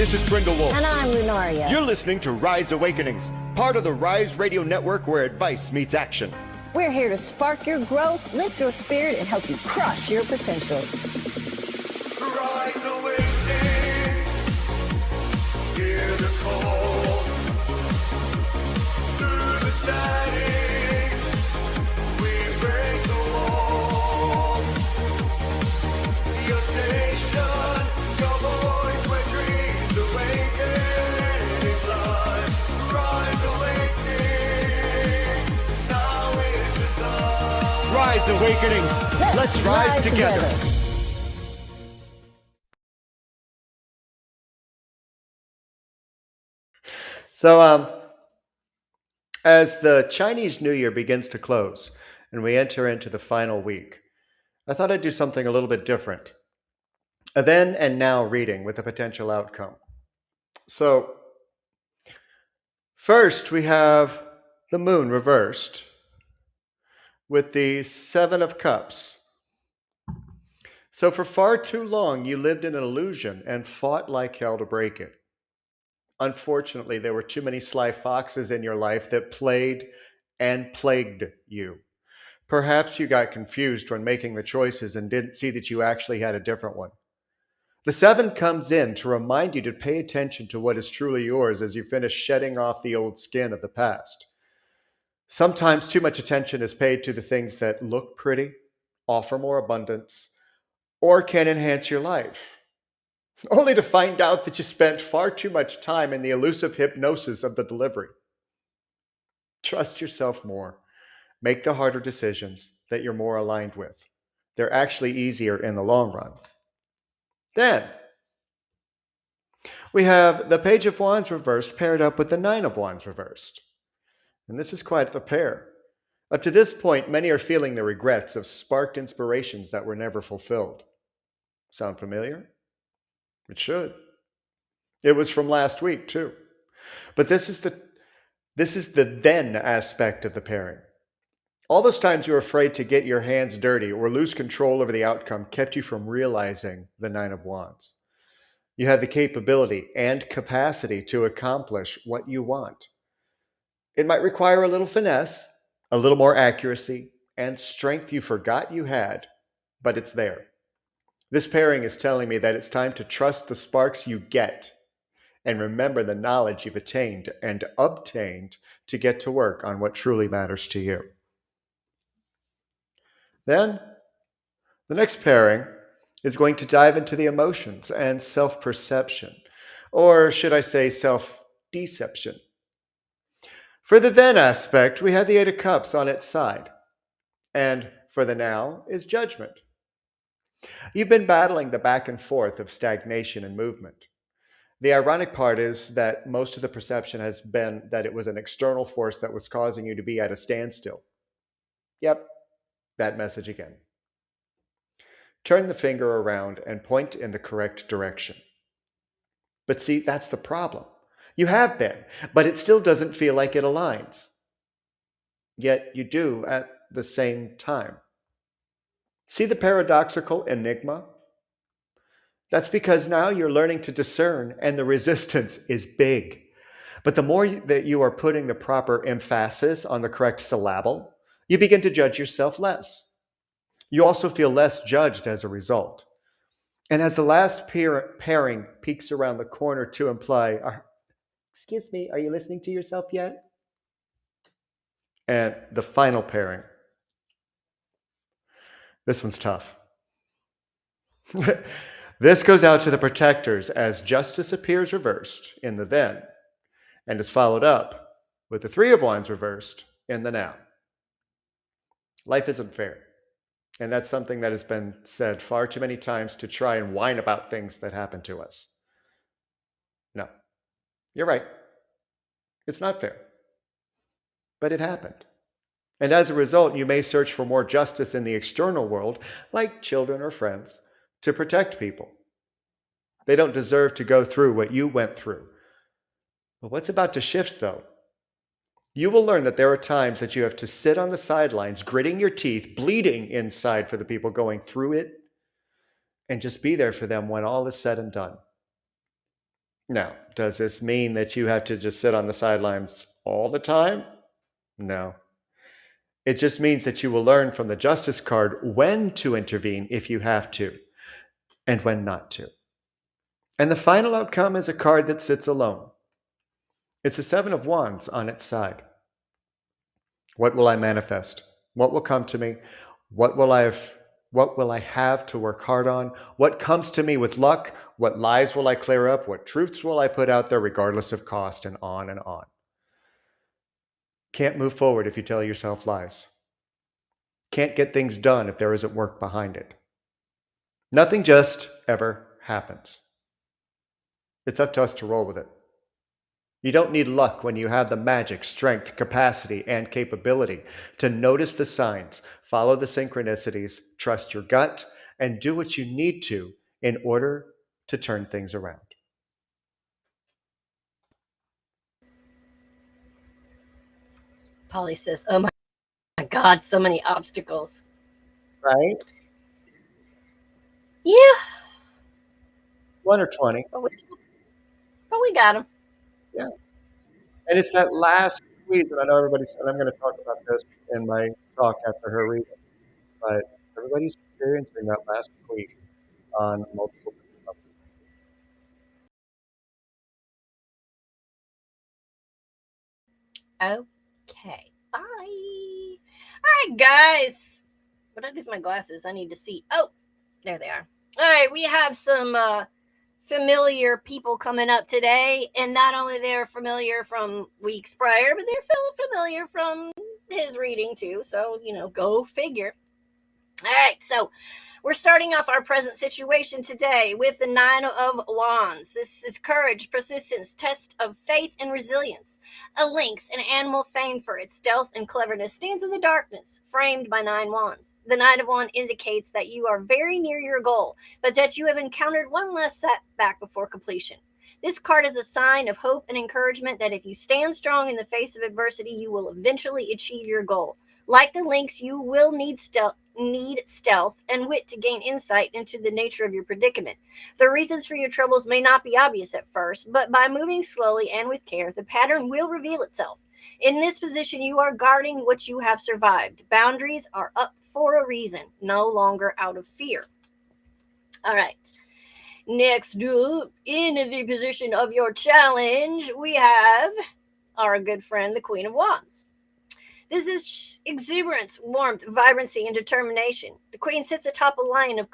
this is BrindeWolf. And I'm Lunaria. You're listening to Rise Awakenings, part of the Rise Radio Network where advice meets action. We're here to spark your growth, lift your spirit, and help you crush your potential. Rise Awakenings, hear the call. Through the static, we break the wall. Your station, your voice where dreams awaken in life. Rise Awakening, now is the time. Rise Awakenings, let's rise together. So, as the Chinese New Year begins to close and we enter into the final week, I thought I'd do something a little bit different. A then and now reading with a potential outcome. So, first we have the moon reversed with the Seven of Cups. So for far too long, you lived in an illusion and fought like hell to break it. Unfortunately, there were too many sly foxes in your life that played and plagued you. Perhaps you got confused when making the choices and didn't see that you actually had a different one. The Seven comes in to remind you to pay attention to what is truly yours as you finish shedding off the old skin of the past. Sometimes too much attention is paid to the things that look pretty, offer more abundance, or can enhance your life, only to find out that you spent far too much time in the elusive hypnosis of the delivery. Trust yourself more. Make the harder decisions that you're more aligned with. They're actually easier in the long run. Then, we have the Page of Wands reversed paired up with the Nine of Wands reversed. And this is quite the pair. Up to this point, many are feeling the regrets of sparked inspirations that were never fulfilled. Sound familiar? It should. It was from last week, too. But this is the then aspect of the pairing. All those times you were afraid to get your hands dirty or lose control over the outcome kept you from realizing the Nine of Wands. You have the capability and capacity to accomplish what you want. It might require a little finesse, a little more accuracy, and strength you forgot you had, but it's there. This pairing is telling me that it's time to trust the sparks you get and remember the knowledge you've attained and obtained to get to work on what truly matters to you. Then, the next pairing is going to dive into the emotions and self-perception, or should I say self-deception. For the then aspect, we have the Eight of Cups on its side, and for the now is judgment. You've been battling the back and forth of stagnation and movement. The ironic part is that most of the perception has been that it was an external force that was causing you to be at a standstill. Yep, that message again. Turn the finger around and point in the correct direction. But see, that's the problem. You have been, but it still doesn't feel like it aligns. Yet you do at the same time. See the paradoxical enigma? That's because now you're learning to discern and the resistance is big. But the more that you are putting the proper emphasis on the correct syllable, you begin to judge yourself less. You also feel less judged as a result. And as the last pairing peeks around the corner to imply, excuse me, are you listening to yourself yet? And the final pairing. This one's tough. This goes out to the protectors as justice appears reversed in the then and is followed up with the Three of Wands reversed in the now. Life isn't fair. And that's something that has been said far too many times to try and whine about things that happen to us. No, you're right. It's not fair. But it happened. And as a result, you may search for more justice in the external world, like children or friends, to protect people. They don't deserve to go through what you went through. But what's about to shift, though? You will learn that there are times that you have to sit on the sidelines, gritting your teeth, bleeding inside for the people going through it, and just be there for them when all is said and done. Now, does this mean that you have to just sit on the sidelines all the time? No. It just means that you will learn from the Justice card when to intervene if you have to, and when not to. And the final outcome is a card that sits alone. It's a Seven of Wands on its side. What will I manifest? What will come to me? What will I have to work hard on? What comes to me with luck? What lies will I clear up? What truths will I put out there regardless of cost? And on and on. Can't move forward if you tell yourself lies. Can't get things done if there isn't work behind it. Nothing just ever happens. It's up to us to roll with it. You don't need luck when you have the magic, strength, capacity, and capability to notice the signs, follow the synchronicities, trust your gut, and do what you need to in order to turn things around. Polly says, oh my God, so many obstacles. Right? Yeah. 1 or 20. But we got them. Yeah. And it's that last squeeze, and I know everybody's, and I'm going to talk about this in my talk after her reading, but everybody's experiencing that last squeeze on multiple levels. Okay. Bye. All right, guys. What did I do with my glasses? I need to see. Oh, there they are. All right, we have some familiar people coming up today, and not only they're familiar from weeks prior, but they're familiar from his reading too. So, go figure. All right, so we're starting off our present situation today with the Nine of Wands. This is courage, persistence, test of faith, and resilience. A lynx, an animal famed for its stealth and cleverness, stands in the darkness, framed by 9 wands. The Nine of Wands indicates that you are very near your goal, but that you have encountered one less setback before completion. This card is a sign of hope and encouragement that if you stand strong in the face of adversity, you will eventually achieve your goal. Like the lynx, you will need stealth and wit to gain insight into the nature of your predicament. The reasons for your troubles may not be obvious at first, but by moving slowly and with care, the pattern will reveal itself. In this position, you are guarding what you have survived. Boundaries are up for a reason, no longer out of fear. All right. Next up, in the position of your challenge, we have our good friend, the Queen of Wands. This is exuberance, warmth, vibrancy, and determination. The queen sits atop a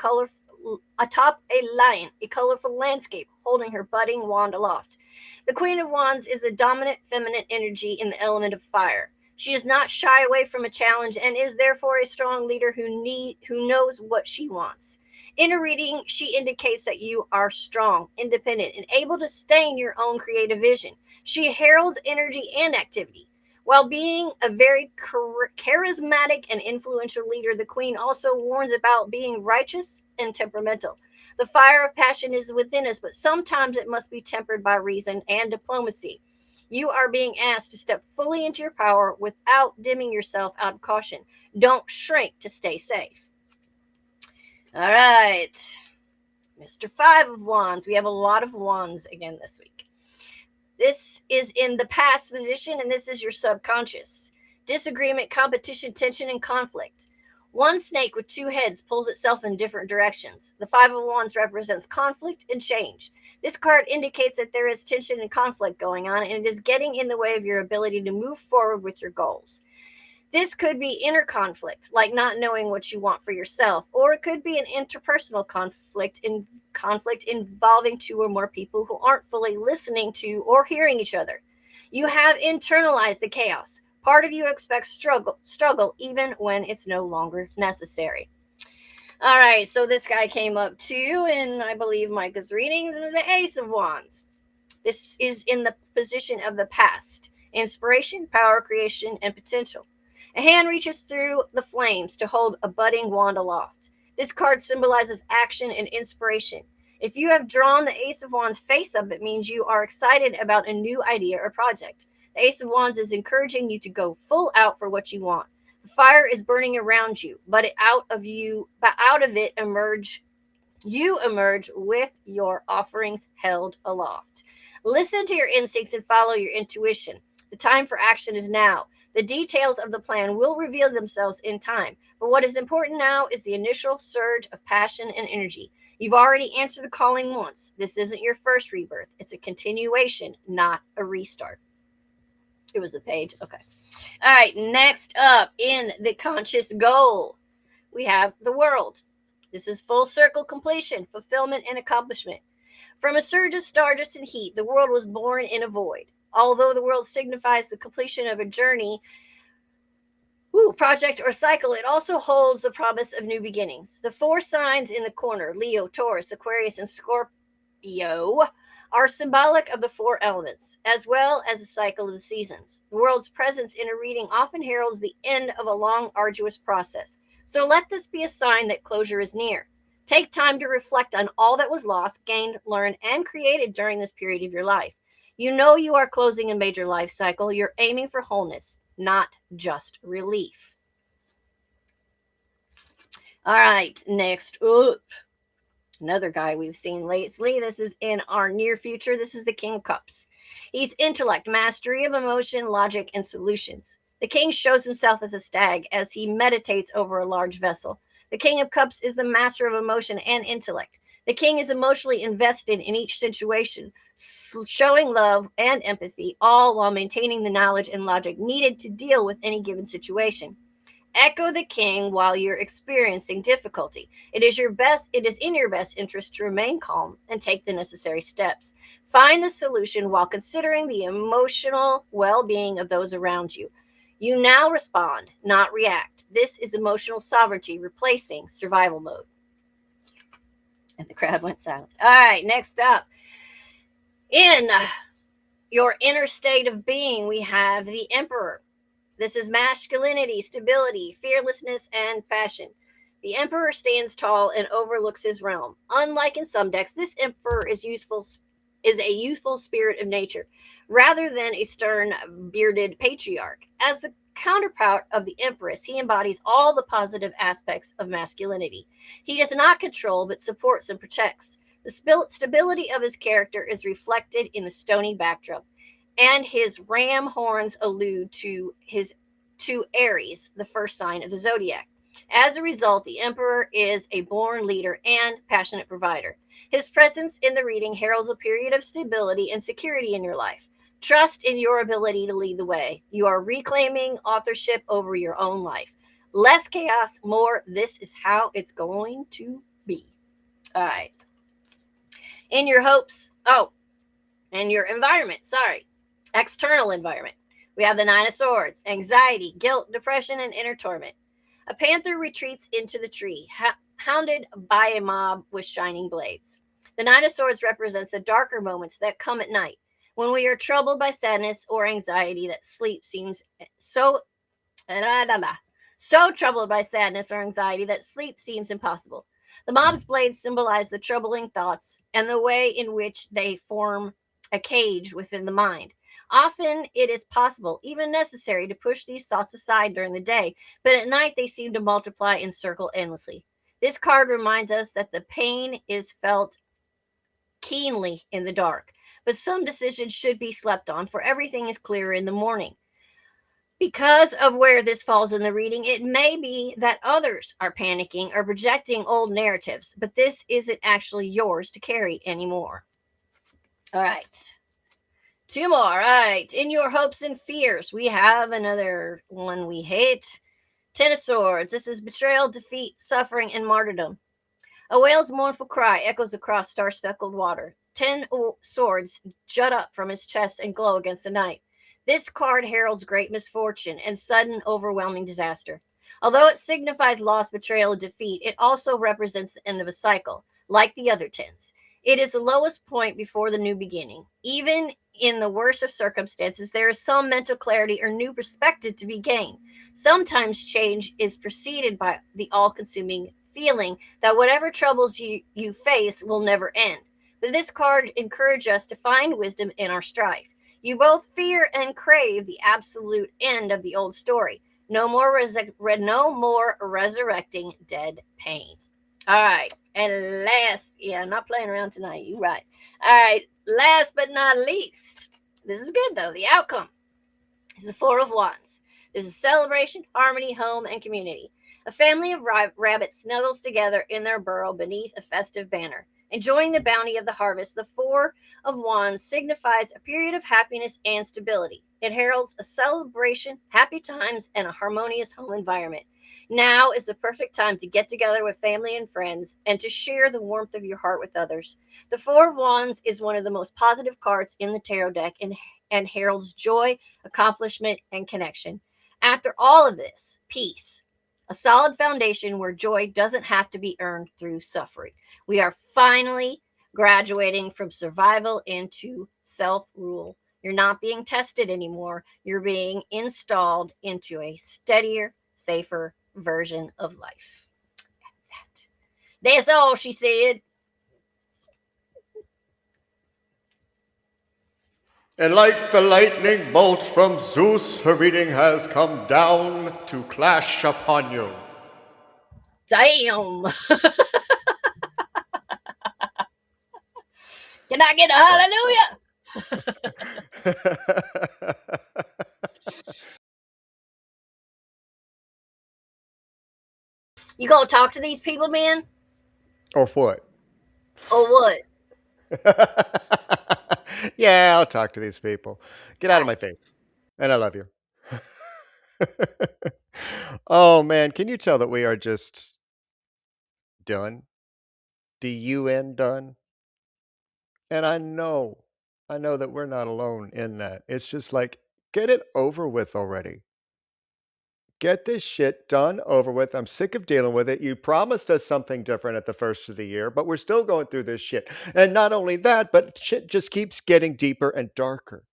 colorful landscape, holding her budding wand aloft. The Queen of Wands is the dominant feminine energy in the element of fire. She does not shy away from a challenge and is therefore a strong leader who knows what she wants. In a reading, she indicates that you are strong, independent, and able to sustain your own creative vision. She heralds energy and activity. While being a very charismatic and influential leader, the queen also warns about being righteous and temperamental. The fire of passion is within us, but sometimes it must be tempered by reason and diplomacy. You are being asked to step fully into your power without dimming yourself out of caution. Don't shrink to stay safe. All right. Mr. Five of Wands. We have a lot of wands again this week. This is in the past position, and this is your subconscious. Disagreement, competition, tension, and conflict. One snake with 2 heads pulls itself in different directions. The Five of Wands represents conflict and change. This card indicates that there is tension and conflict going on, and it is getting in the way of your ability to move forward with your goals. This could be inner conflict, like not knowing what you want for yourself, or it could be an interpersonal conflict involving 2 or more people who aren't fully listening to or hearing each other. You have internalized the chaos. Part of you expects struggle even when it's no longer necessary. All right, so this guy came up too, and I believe Micah's readings with the Ace of Wands. This is in the position of the past. Inspiration, power, creation, and potential. A hand reaches through the flames to hold a budding wand aloft. This card symbolizes action and inspiration. If you have drawn the Ace of Wands face up, it means you are excited about a new idea or project. The Ace of Wands is encouraging you to go full out for what you want. The fire is burning around you, but out of it you emerge with your offerings held aloft. Listen to your instincts and follow your intuition. The time for action is now. The details of the plan will reveal themselves in time. But what is important now is the initial surge of passion and energy. You've already answered the calling once. This isn't your first rebirth. It's a continuation, not a restart. It was the page. Okay. All right. Next up in the conscious goal, we have the world. This is full circle completion, fulfillment, and accomplishment. From a surge of stardust and heat, the world was born in a void. Although the world signifies the completion of a journey, project, or cycle, it also holds the promise of new beginnings. The four signs in the corner, Leo, Taurus, Aquarius, and Scorpio, are symbolic of the four elements, as well as the cycle of the seasons. The world's presence in a reading often heralds the end of a long, arduous process. So let this be a sign that closure is near. Take time to reflect on all that was lost, gained, learned, and created during this period of your life. You know you are closing a major life cycle. You're aiming for wholeness, not just relief. All right, next up, another guy we've seen lately. This is in our near future. This is the King of Cups. He's intellect, mastery of emotion, logic, and solutions. The king shows himself as a stag as he meditates over a large vessel. The King of Cups is the master of emotion and intellect. The king is emotionally invested in each situation, showing love and empathy, all while maintaining the knowledge and logic needed to deal with any given situation. Echo the king while you're experiencing difficulty. It is in your best interest to remain calm and take the necessary steps. Find the solution while considering the emotional well-being of those around you. You now respond, not react. This is emotional sovereignty replacing survival mode. And the crowd went silent. All right, next up. In your inner state of being, we have the Emperor. This is masculinity, stability, fearlessness, and passion. The Emperor stands tall and overlooks his realm. Unlike in some decks, this Emperor is a youthful spirit of nature, rather than a stern, bearded patriarch. As the counterpart of the Empress, he embodies all the positive aspects of masculinity. He does not control, but supports and protects. The stability of his character is reflected in the stony backdrop, and his ram horns allude to Aries, the first sign of the zodiac. As a result, the Emperor is a born leader and passionate provider. His presence in the reading heralds a period of stability and security in your life. Trust in your ability to lead the way. You are reclaiming authorship over your own life. Less chaos, more. This is how it's going to be. All right. In your hopes, and your environment, external environment. We have the Nine of Swords, anxiety, guilt, depression, and inner torment. A panther retreats into the tree, hounded by a mob with shining blades. The Nine of Swords represents the darker moments that come at night, when we are troubled by sadness or anxiety that sleep seems so troubled by sadness or anxiety that sleep seems impossible. The mob's blades symbolize the troubling thoughts and the way in which they form a cage within the mind. Often it is possible, even necessary, to push these thoughts aside during the day, but at night they seem to multiply and circle endlessly. This card reminds us that the pain is felt keenly in the dark, but some decisions should be slept on, for everything is clearer in the morning. Because of where this falls in the reading, it may be that others are panicking or projecting old narratives, but this isn't actually yours to carry anymore. All right. Two more. All right. In your hopes and fears, we have another one we hate. Ten of Swords. This is betrayal, defeat, suffering, and martyrdom. A whale's mournful cry echoes across star-speckled water. 10 swords jut up from his chest and glow against the night. This card heralds great misfortune and sudden, overwhelming disaster. Although it signifies loss, betrayal, and defeat, it also represents the end of a cycle, like the other tens. It is the lowest point before the new beginning. Even in the worst of circumstances, there is some mental clarity or new perspective to be gained. Sometimes change is preceded by the all-consuming feeling that whatever troubles you face will never end. But this card encourages us to find wisdom in our strife. You both fear and crave the absolute end of the old story. No more resurrecting dead pain. All right. And last, yeah, I'm not playing around tonight. You're right. All right. Last but not least, this is good though. The outcome is the Four of Wands. This is celebration, harmony, home, and community. A family of rabbits snuggles together in their burrow beneath a festive banner. Enjoying the bounty of the harvest, the Four of Wands signifies a period of happiness and stability. It heralds a celebration, happy times, and a harmonious home environment. Now is the perfect time to get together with family and friends and to share the warmth of your heart with others. The Four of Wands is one of the most positive cards in the tarot deck and heralds joy, accomplishment, and connection. After all of this, peace, a solid foundation where joy doesn't have to be earned through suffering. We are finally graduating from survival into self rule. You're not being tested anymore. You're being installed into a steadier, safer version of life. That's all she said. And like the lightning bolt from Zeus, her reading has come down to clash upon you. Damn. Can I get a hallelujah? You gonna talk to these people, man? Or what? Or what? Yeah, I'll talk to these people. Get out of my Gotcha. face. And I love you. Oh man, can you tell that we are just done? DUN done? And I know that we're not alone in that. It's just like, get it over with already. Get this shit done, over with. I'm sick of dealing with it. You promised us something different at the first of the year, but we're still going through this shit. And not only that, but shit just keeps getting deeper and darker.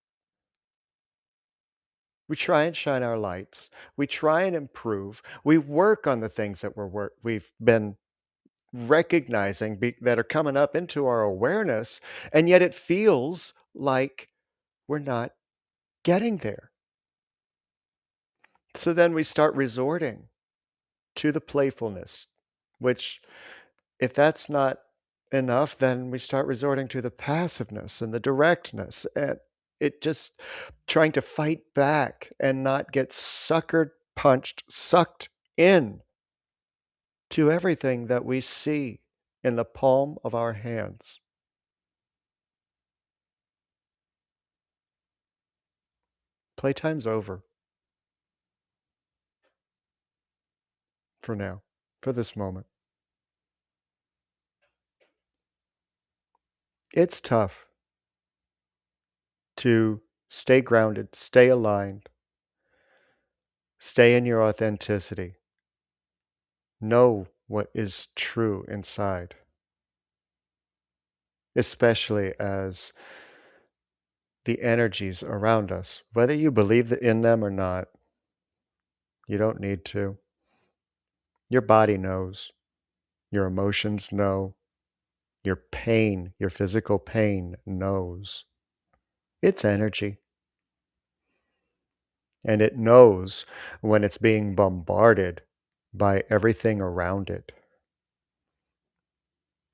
We try and shine our lights. We try and improve. We work on the things that we've been recognizing that are coming up into our awareness, and yet it feels like we're not getting there. So then we start resorting to the playfulness, which, if that's not enough, then we start resorting to the passiveness and the directness, and it just trying to fight back and not get suckered, punched, sucked in to everything that we see in the palm of our hands. Playtime's over for now, for this moment. It's tough to stay grounded, stay aligned, stay in your authenticity, know what is true inside, especially as the energies around us, whether you believe in them or not, you don't need to. Your body knows, your emotions know, your pain, your physical pain knows. It's energy. And it knows when it's being bombarded by everything around it.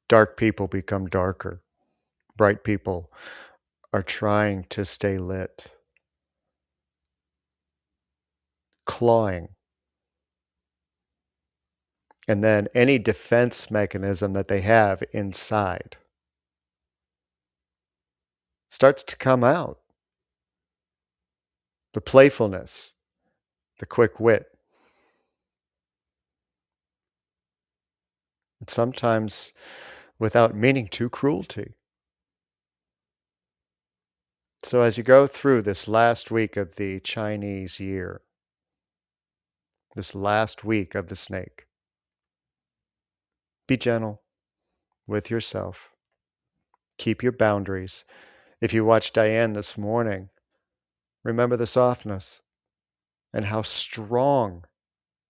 Dark people become darker. Bright people are trying to stay lit, clawing. And then any defense mechanism that they have inside starts to come out. The playfulness, the quick wit, and sometimes without meaning to, cruelty. So as you go through this last week of the Chinese year, this last week of the snake, be gentle with yourself. Keep your boundaries. If you watched Diane this morning, remember the softness and how strong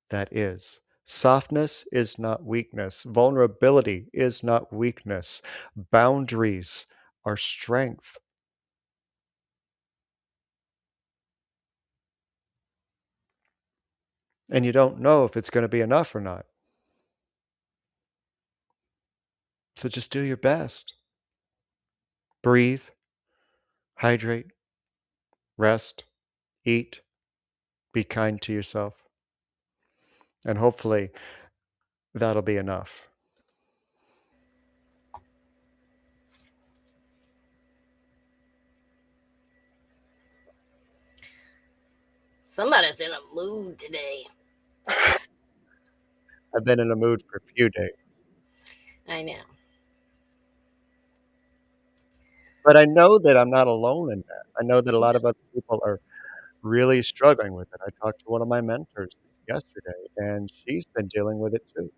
that is. Softness is not weakness. Vulnerability is not weakness. Boundaries are strength. And you don't know if it's going to be enough or not. So just do your best. Breathe, hydrate, rest, eat, be kind to yourself. And hopefully that'll be enough. Somebody's in a mood today. I've been in a mood for a few days. I know. But I know that I'm not alone in that. I know that a lot of other people are really struggling with it. I talked to one of my mentors yesterday, and she's been dealing with it too,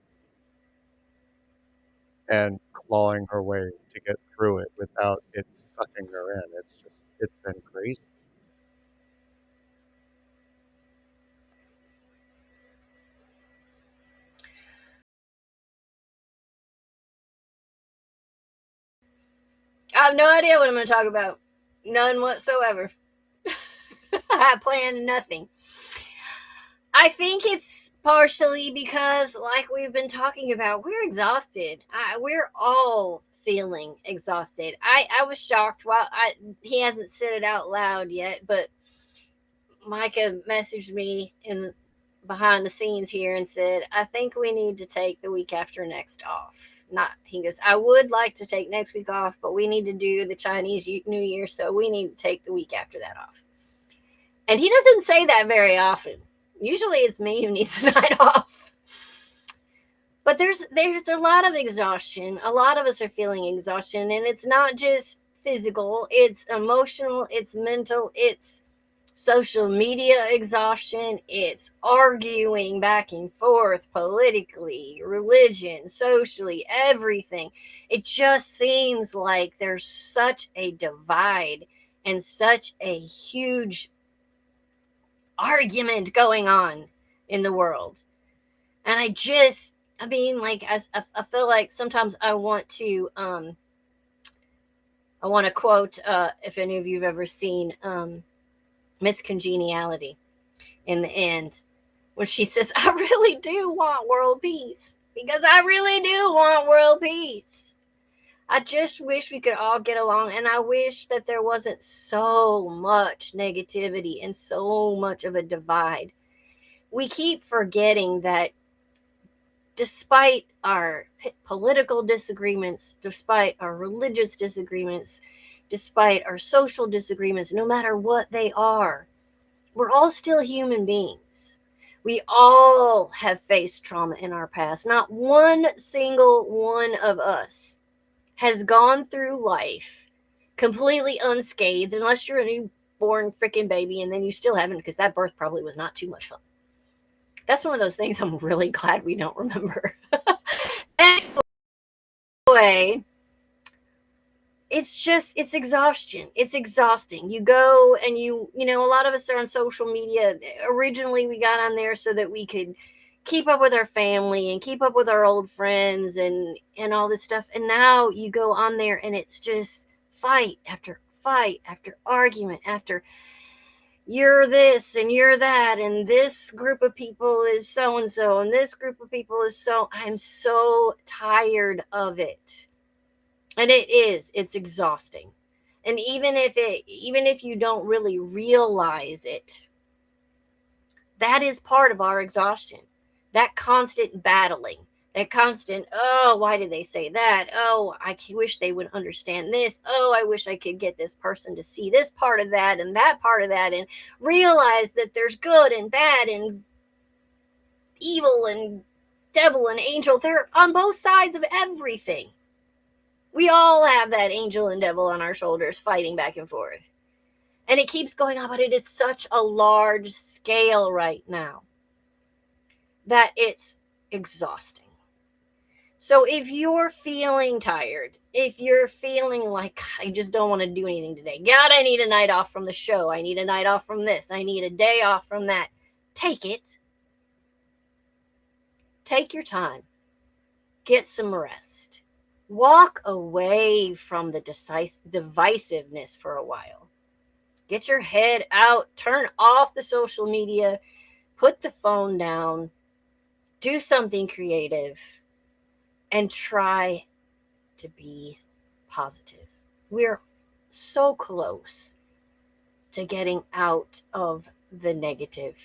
and clawing her way to get through it without it sucking her in. It's been crazy. I have no idea what I'm going to talk about. None whatsoever. I planned nothing. I think it's partially because, like we've been talking about, we're exhausted. We're all feeling exhausted. I was shocked. He hasn't said it out loud yet, but Micah messaged me in behind the scenes here and said, I think we need to take the week after next off. He goes, I would like to take next week off, but we need to do the Chinese New Year, so we need to take the week after that off. And he doesn't say that very often. Usually it's me who needs the night off. But there's a lot of exhaustion. A lot of us are feeling exhaustion, and it's not just physical, it's emotional, it's mental, it's social media exhaustion, it's arguing back and forth politically, religion, socially, everything. It just seems like there's such a divide and such a huge argument going on in the world. And I feel like sometimes I want to quote, if any of you've ever seen Miss Congeniality in the end, when she says, I really do want world peace, because I really do want world peace. I just wish we could all get along, and I wish that there wasn't so much negativity and so much of a divide. We keep forgetting that despite our political disagreements, despite our religious disagreements, despite our social disagreements, no matter what they are, we're all still human beings. We all have faced trauma in our past. Not one single one of us has gone through life completely unscathed, unless you're a newborn freaking baby, and then you still haven't, because that birth probably was not too much fun. That's one of those things I'm really glad we don't remember. Anyway, it's exhaustion. It's exhausting. You go and a lot of us are on social media. Originally, we got on there so that we could keep up with our family and keep up with our old friends and all this stuff. And now you go on there and it's just fight after argument after you're this and you're that, and this group of people is so and so, and this group of people is so. I'm so tired of it. And it's exhausting. And even if you don't really realize it, that is part of our exhaustion. That constant battling, that constant, oh, why did they say that? Oh, I wish they would understand this. Oh, I wish I could get this person to see this part of that and that part of that, and realize that there's good and bad and evil and devil and angel. They're on both sides of everything. We all have that angel and devil on our shoulders fighting back and forth. And it keeps going on, but it is such a large scale right now that it's exhausting. So if you're feeling tired, if you're feeling like, I just don't want to do anything today, God, I need a night off from the show, I need a night off from this, I need a day off from that, take it. Take your time. Get some rest. Walk away from the divisiveness for a while. Get your head out. Turn off the social media. Put the phone down. Do something creative. And try to be positive. We're so close to getting out of the negative,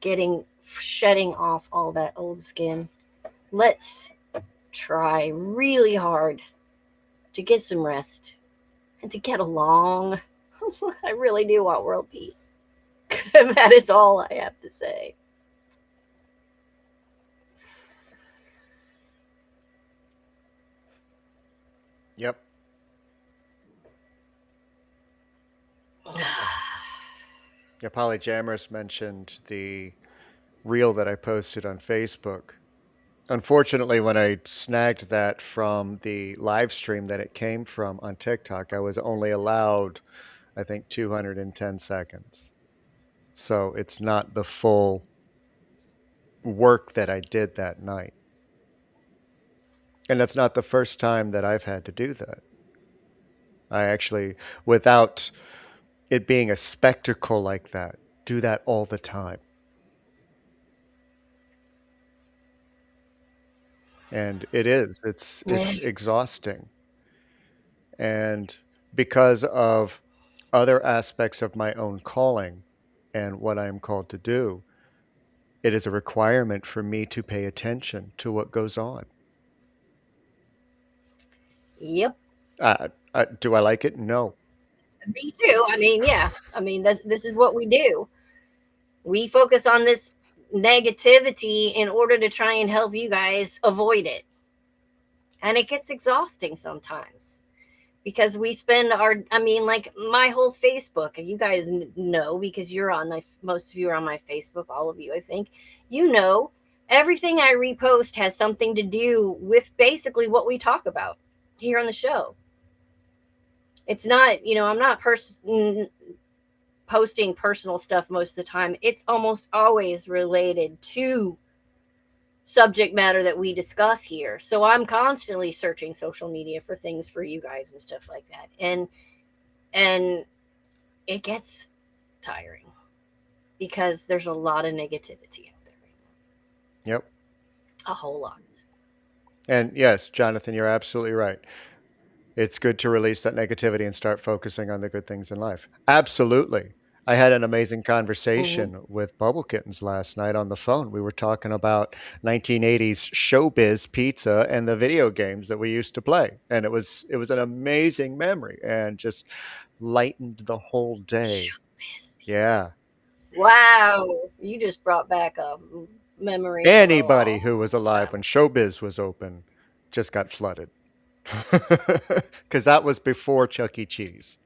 shedding off all that old skin. Let's try really hard to get some rest and to get along. I really do want world peace. That is all I have to say. Yep. Yeah, Polyjammers mentioned the reel that I posted on Facebook. Unfortunately, when I snagged that from the live stream that it came from on TikTok, I was only allowed, I think, 210 seconds. So it's not the full work that I did that night. And that's not the first time that I've had to do that. I actually, without it being a spectacle like that, do that all the time. And it's exhausting. And because of other aspects of my own calling and what I am called to do, it is a requirement for me to pay attention to what goes on. Yep. Do I like it? No. Me too. I mean, yeah. I mean, this is what we do. We focus on this negativity in order to try and help you guys avoid it. And it gets exhausting sometimes because we spend like my whole Facebook, and you guys know because you're on most of you are on my Facebook, all of you, I think, everything I repost has something to do with basically what we talk about here on the show. It's not, I'm not posting personal stuff most of the time. It's almost always related to subject matter that we discuss here. So I'm constantly searching social media for things for you guys and stuff like that. And it gets tiring because there's a lot of negativity out there right now. Yep. A whole lot. And yes, Jonathan, you're absolutely right. It's good to release that negativity and start focusing on the good things in life. Absolutely. I had an amazing conversation with Bubble Kittens last night on the phone. We were talking about 1980s showbiz pizza and the video games that we used to play. And it was an amazing memory and just lightened the whole day. Showbiz pizza. Yeah. Wow. You just brought back a memory. Anybody who was alive when showbiz was open just got flooded. Because that was before Chuck E. Cheese.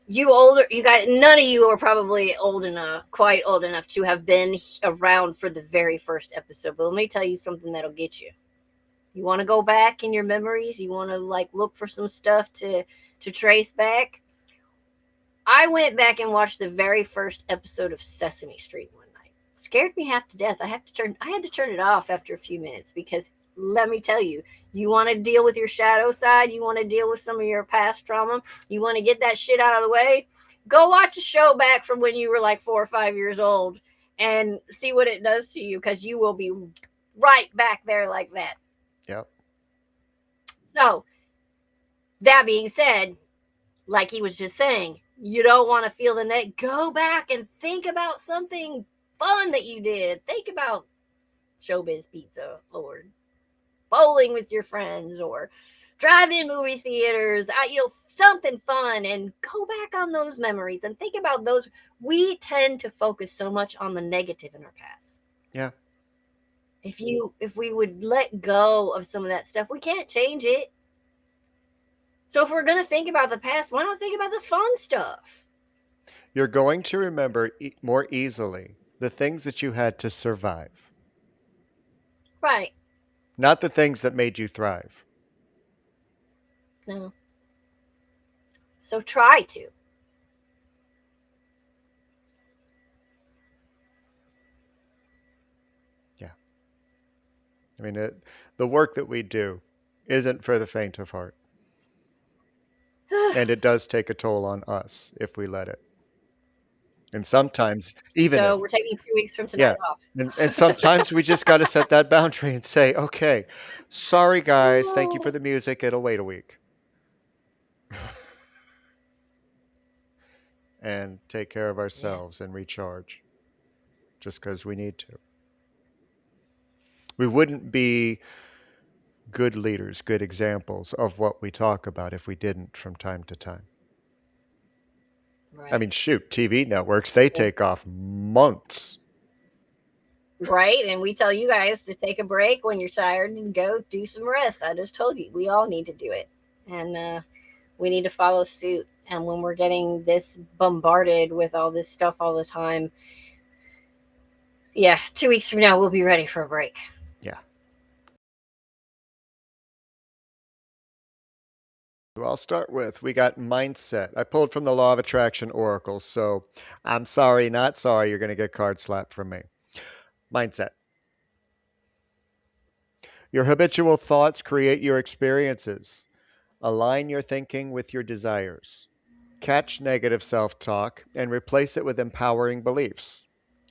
You guys, none of you are probably quite old enough to have been around for the very first episode. But let me tell you something that'll get you. You want to go back in your memories? You want to look for some stuff to trace back? I went back and watched the very first episode of Sesame Street one night. It scared me half to death. I had to turn it off after a few minutes because let me tell you, you want to deal with your shadow side, you want to deal with some of your past trauma, you want to get that shit out of the way, go watch a show back from when you were 4 or 5 years old and see what it does to you, because you will be right back there like that. Yep. So, that being said, like he was just saying, you don't want to feel the net. Go back and think about something fun that you did. Think about showbiz pizza, Lord. Bowling with your friends or drive-in movie theaters, something fun, and go back on those memories and think about those. We tend to focus so much on the negative in our past. Yeah. If we would let go of some of that stuff, we can't change it. So if we're going to think about the past, why not think about the fun stuff? You're going to remember more easily the things that you had to survive. Right. Not the things that made you thrive. No. So try to. Yeah. I mean, the work that we do isn't for the faint of heart. And it does take a toll on us if we let it. And sometimes even So if, we're taking 2 weeks from yeah. tonight off. And sometimes we just got to set that boundary and say, okay, sorry guys, thank you for the music. It'll wait a week. And take care of Yeah. ourselves and recharge just because we need to. We wouldn't be good leaders, good examples of what we talk about if we didn't from time to time. I mean, Right. shoot, TV networks, they take off months. Right. And we tell you guys to take a break when you're tired and go do some rest. I just told you we all need to do it. And we need to follow suit. And when we're getting this bombarded with all this stuff all the time, yeah, 2 weeks from now, we'll be ready for a break. Yeah. So I'll start with, we got mindset. I pulled from the Law of Attraction Oracle, so I'm sorry, not sorry, you're going to get card slapped from me. Mindset. Your habitual thoughts create your experiences. Align your thinking with your desires. Catch negative self talk and replace it with empowering beliefs.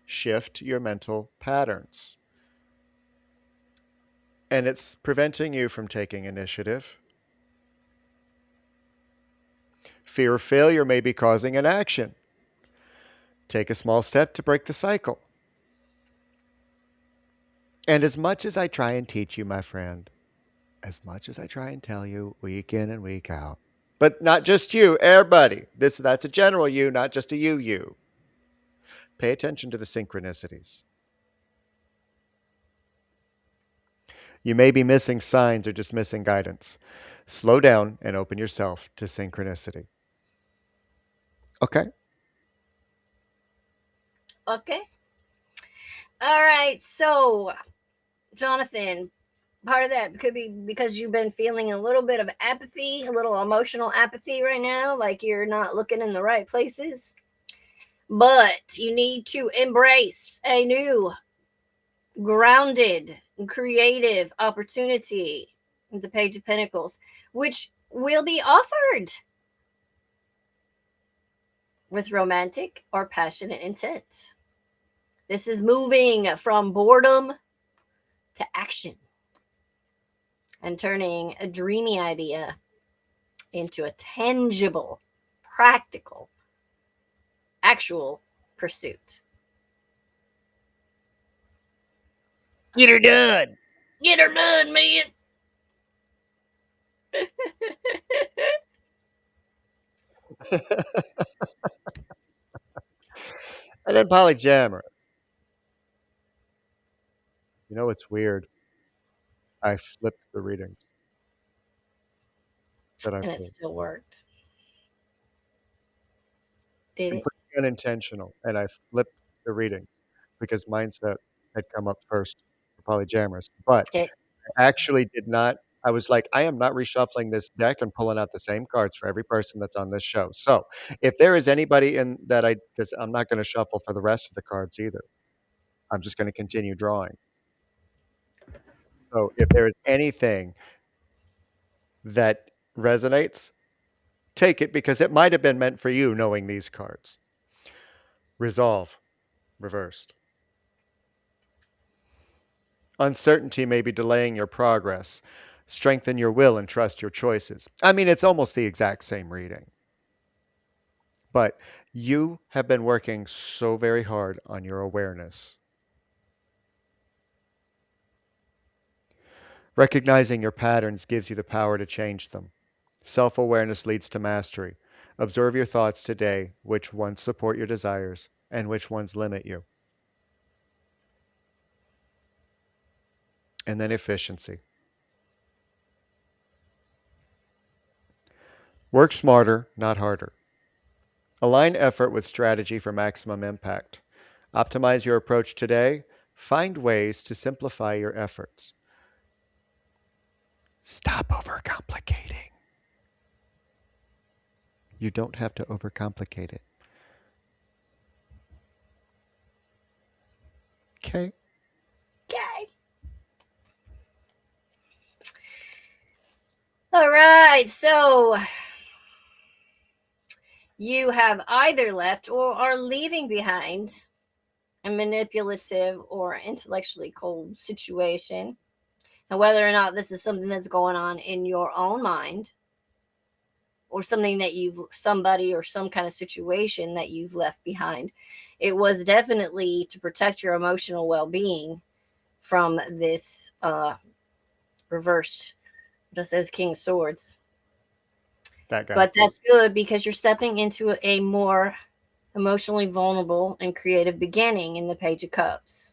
Shift your mental patterns. And it's preventing you from taking initiative. Fear of failure may be causing inaction. Take a small step to break the cycle. And as much as I try and teach you, my friend, as much as I try and tell you week in and week out, but not just you, everybody. That's a general you, not just a you. Pay attention to the synchronicities. You may be missing signs or just missing guidance. Slow down and open yourself to synchronicity. Okay? Okay. All right. So, Jonathan, part of that could be because you've been feeling a little bit of apathy, a little emotional apathy right now, like you're not looking in the right places. But you need to embrace a new, grounded, creative opportunity, the Page of Pentacles, which will be offered with romantic or passionate intent. This is moving from boredom to action and turning a dreamy idea into a tangible, practical, actual pursuit. Get her done. Get her done, man. And then polyamorous. You know what's weird? I flipped the readings that I And it pulled. still worked. Did it? Completely unintentional. And I flipped the readings because mindset had come up first for polyamorous. But It I actually did not. I was like, I am not reshuffling this deck and pulling out the same cards for every person that's on this show. So if there is anybody in that because I'm not going to shuffle for the rest of the cards either. I'm just going to continue drawing. So if there is anything that resonates, take it because it might have been meant for you knowing these cards. Resolve, reversed. Uncertainty may be delaying your progress. Strengthen your will and trust your choices. I mean, it's almost the exact same reading. But you have been working so very hard on your awareness. Recognizing your patterns gives you the power to change them. Self-awareness leads to mastery. Observe your thoughts today, which ones support your desires and which ones limit you. And then efficiency. Work smarter, not harder. Align effort with strategy for maximum impact. Optimize your approach today. Find ways to simplify your efforts. Stop overcomplicating. You don't have to overcomplicate it. Okay? okay. All right. So You have either left or are leaving behind a manipulative or intellectually cold situation. And whether or not this is something that's going on in your own mind or something that somebody or some kind of situation that you've left behind, it was definitely to protect your emotional well-being from this reverse, just says King of Swords. That guy. But that's good because you're stepping into a more emotionally vulnerable and creative beginning in the Page of Cups.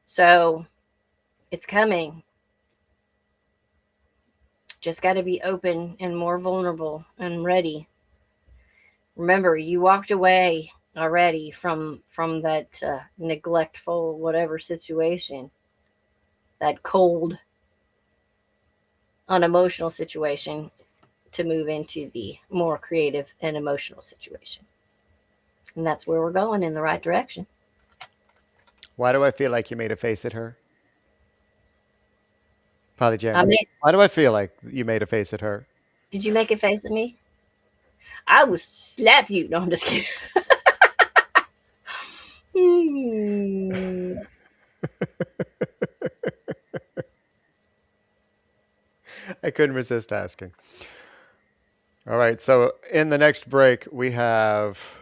So it's coming. Just got to be open and more vulnerable and ready. Remember, you walked away already from that neglectful whatever situation, that cold, unemotional situation, to move into the more creative and emotional situation. And that's where we're going, in the right direction. Why do I feel like you made a face at her? Polly J. I mean, Why do I feel like you made a face at her? did you make a face at me? I will slap you. No, I'm just kidding. I couldn't resist asking. All right, so in the next break, we have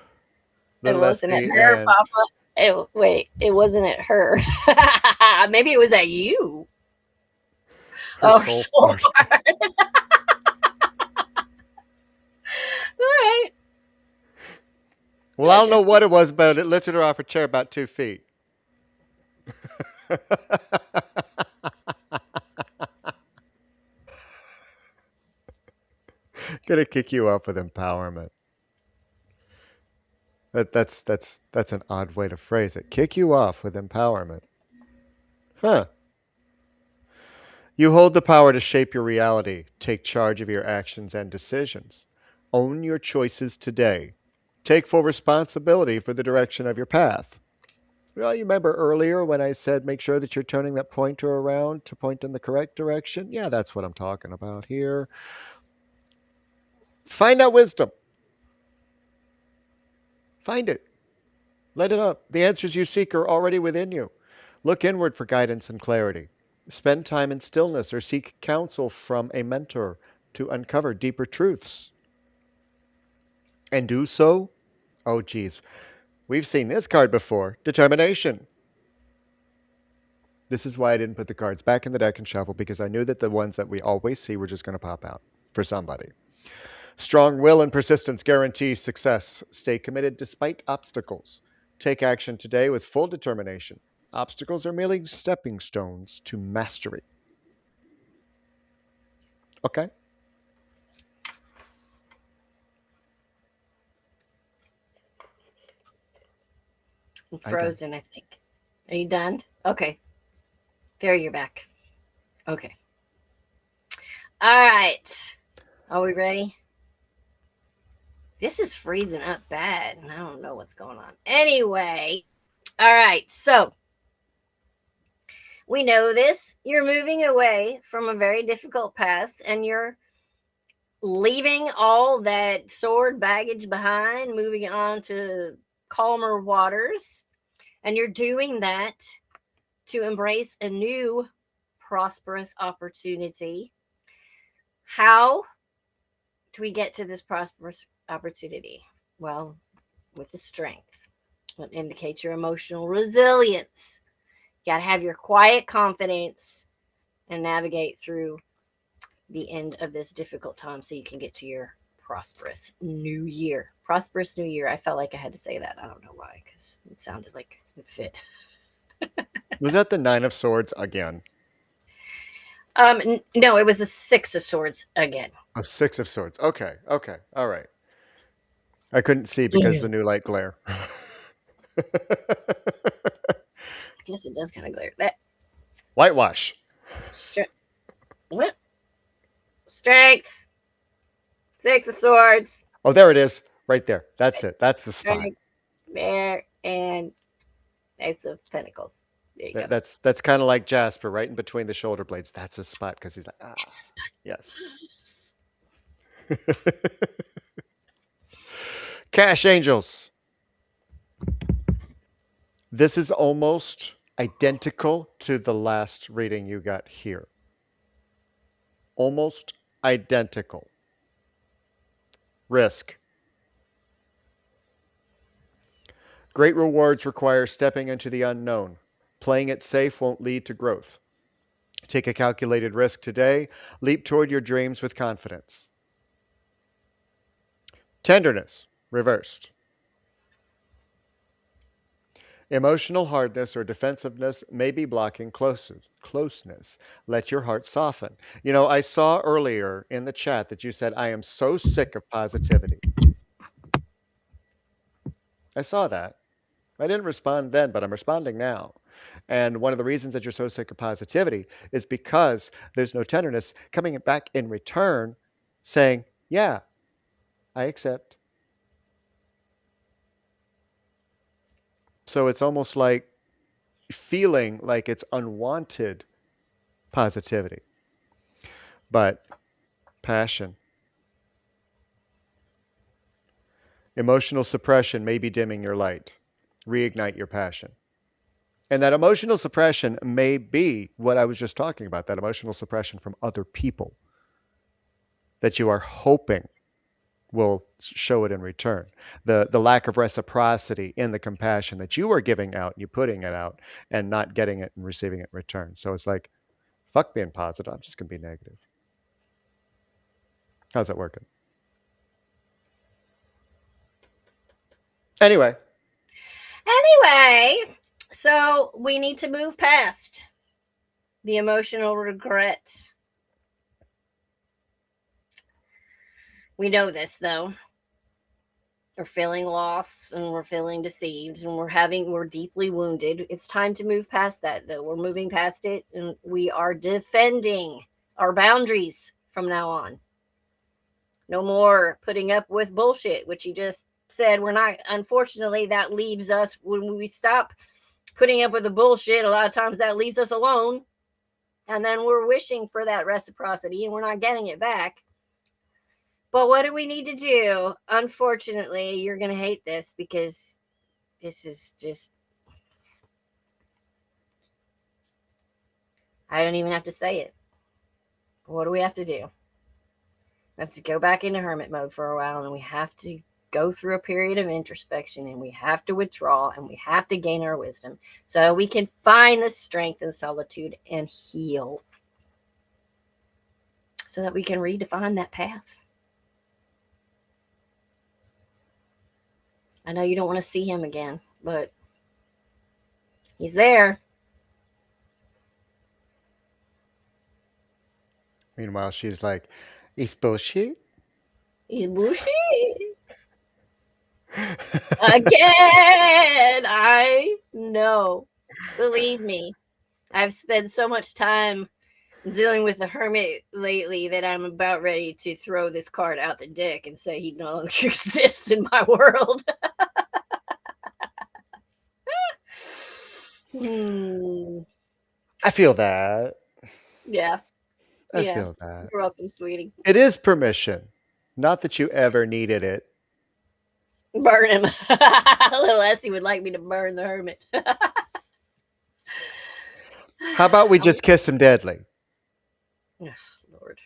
the It wasn't at Leslie her, and Papa. Wait, it wasn't at her. Maybe it was at you. her Oh, soul so part. far. All right. Well, I don't know what it was, but it lifted her off her chair about 2 feet. Gonna kick you off with empowerment. That's an odd way to phrase it. Kick you off with empowerment. Huh. You hold the power to shape your reality, take charge of your actions and decisions. Own your choices today. Take full responsibility for the direction of your path. Well, you remember earlier when I said make sure that you're turning that pointer around to point in the correct direction? Yeah, that's what I'm talking about here. Find out wisdom. Find it. Let it up. The answers you seek are already within you. Look inward for guidance and clarity. Spend time in stillness or seek counsel from a mentor to uncover deeper truths. And do so, oh geez, we've seen this card before, determination. This is why I didn't put the cards back in the deck and shuffle, because I knew that the ones that we always see were just going to pop out for somebody. Strong will and persistence guarantee success. Stay committed despite obstacles. Take action today with full determination. Obstacles are merely stepping stones to mastery. Okay. I'm frozen, I think. Are you done? Okay. There, you're back. Okay. All right. Are we ready? This is freezing up bad, and I don't know what's going on. Anyway, all right. So we know this. You're moving away from a very difficult past, and you're leaving all that sword baggage behind, moving on to calmer waters. And you're doing that to embrace a new prosperous opportunity. How do we get to this prosperous opportunity? Well, with the strength. It indicates your emotional resilience. You got to have your quiet confidence and navigate through the end of this difficult time so you can get to your prosperous new year. Prosperous new year. I felt like I had to say that. I don't know why, because it sounded like it fit. Was that the Nine of Swords again? No, it was the Six of Swords again. Oh, Six of Swords. Okay. Okay. All right. I couldn't see because of the new light glare. I guess it does kind of glare. That Whitewash. what? Strength. Six of Swords. Oh, there it is. Right there. That's it. That's the spot. There and Ace of Pentacles. There you go. That's kind of like Jasper, right in between the shoulder blades. That's his spot because he's like, ah, yes. Cash angels. This is almost identical to the last reading you got here. Almost identical. Risk. Great rewards require stepping into the unknown. Playing it safe won't lead to growth. Take a calculated risk today. Leap toward your dreams with confidence. Tenderness, reversed. Emotional hardness or defensiveness may be blocking closeness. Let your heart soften. You know, I saw earlier in the chat that you said, I am so sick of positivity. I saw that. I didn't respond then, but I'm responding now. And one of the reasons that you're so sick of positivity is because there's no tenderness coming back in return saying, yeah, I accept. So it's almost like feeling like it's unwanted positivity. But passion. Emotional suppression may be dimming your light. Reignite your passion. And that emotional suppression may be what I was just talking about, that emotional suppression from other people that you are hoping will show it in return. The lack of reciprocity in the compassion that you are giving out, you putting it out and not getting it and receiving it in return. So it's like, fuck being positive. I'm just going to be negative. How's that working? Anyway, so we need to move past the emotional regret. We know this, though. We're feeling lost and we're feeling deceived and we're deeply wounded. It's time to move past that, though. We're moving past it and we are defending our boundaries from now on. No more putting up with bullshit, which you just said we're not. Unfortunately, that leaves us, when we stop putting up with the bullshit, a lot of times that leaves us alone. And then we're wishing for that reciprocity and we're not getting it back. But what do we need to do? Unfortunately, you're going to hate this because this is just, I don't even have to say it. What do we have to do? We have to go back into hermit mode for a while, and we have to go through a period of introspection, and we have to withdraw, and we have to gain our wisdom so we can find the strength in solitude and heal so that we can redefine that path. I know you don't want to see him again, but he's there. meanwhile, she's like, it's bullshit. He's bullshit. Again, I know. Believe me, I've spent so much time dealing with the hermit lately that I'm about ready to throw this card out the deck and say he no longer exists in my world. I feel that. Yeah. I feel that. You're welcome, sweetie. It is permission. Not that you ever needed it. Burn him. Little Essie would like me to burn the hermit. How about we just kiss him deadly? Oh, Lord.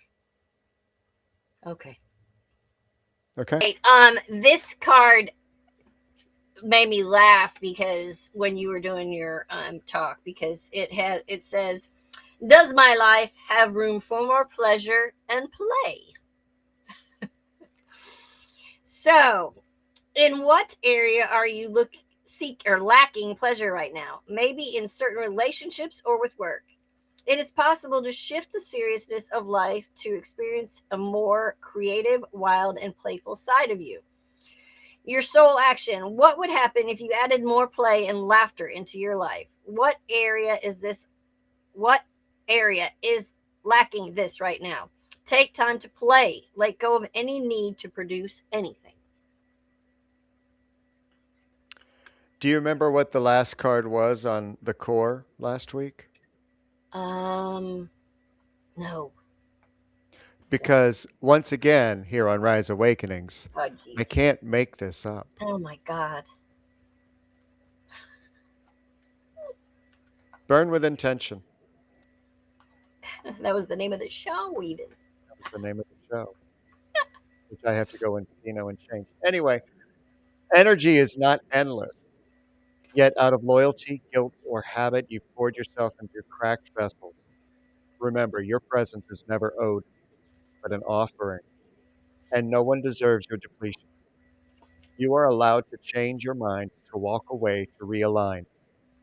Okay. Okay. This card made me laugh because when you were doing your talk, because it says, does my life have room for more pleasure and play? So, in what area are you lacking pleasure right now? Maybe in certain relationships or with work. It is possible to shift the seriousness of life to experience a more creative, wild, and playful side of you. Your soul action. What would happen if you added more play and laughter into your life? What area is lacking this right now? Take time to play. Let go of any need to produce anything. Do you remember what the last card was on the core last week? No. Because once again, here on Rise Awakenings, Oh, I jeez. can't make this up. Oh my God. Burn with intention. That was the name of the show, even. That's the name of the show, which I have to go into, and change. Anyway, energy is not endless. Yet out of loyalty, guilt, or habit, you've poured yourself into cracked vessels. Remember, your presence is never owed, but an offering, and no one deserves your depletion. You are allowed to change your mind, to walk away, to realign.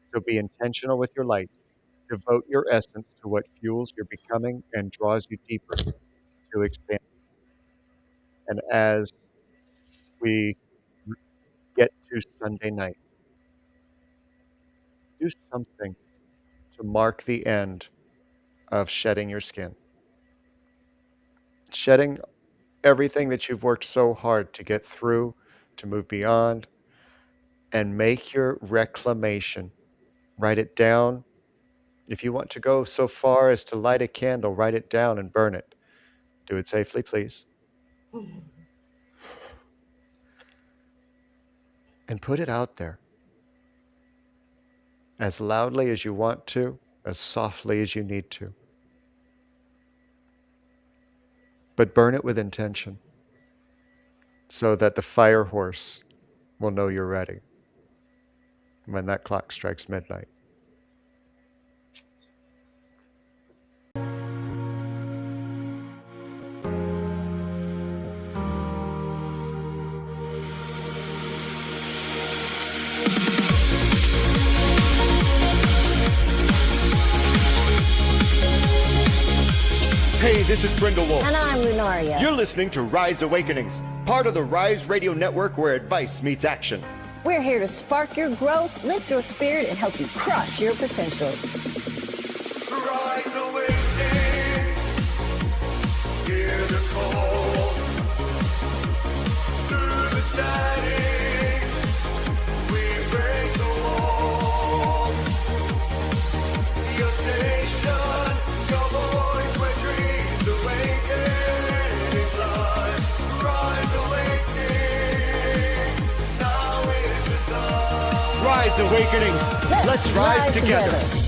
So be intentional with your light. Devote your essence to what fuels your becoming and draws you deeper to expand. And as we get to Sunday night, do something to mark the end of shedding your skin. Shedding everything that you've worked so hard to get through, to move beyond, and make your reclamation. Write it down. If you want to go so far as to light a candle, write it down and burn it. Do it safely, please. And put it out there as loudly as you want to, as softly as you need to. But burn it with intention so that the fire horse will know you're ready when that clock strikes midnight. Hey, this is BrindeWolf. And I'm Lunaria. You're listening to Rise Awakenings, part of the Rise Radio Network where advice meets action. We're here to spark your growth, lift your spirit, and help you crush your potential. Rise Awakening, hear the call. Through the static, we break the wall. Your station, your voice where dreams awaken in life. Rise Awakening, now is the time. Rise Awakenings, let's rise together.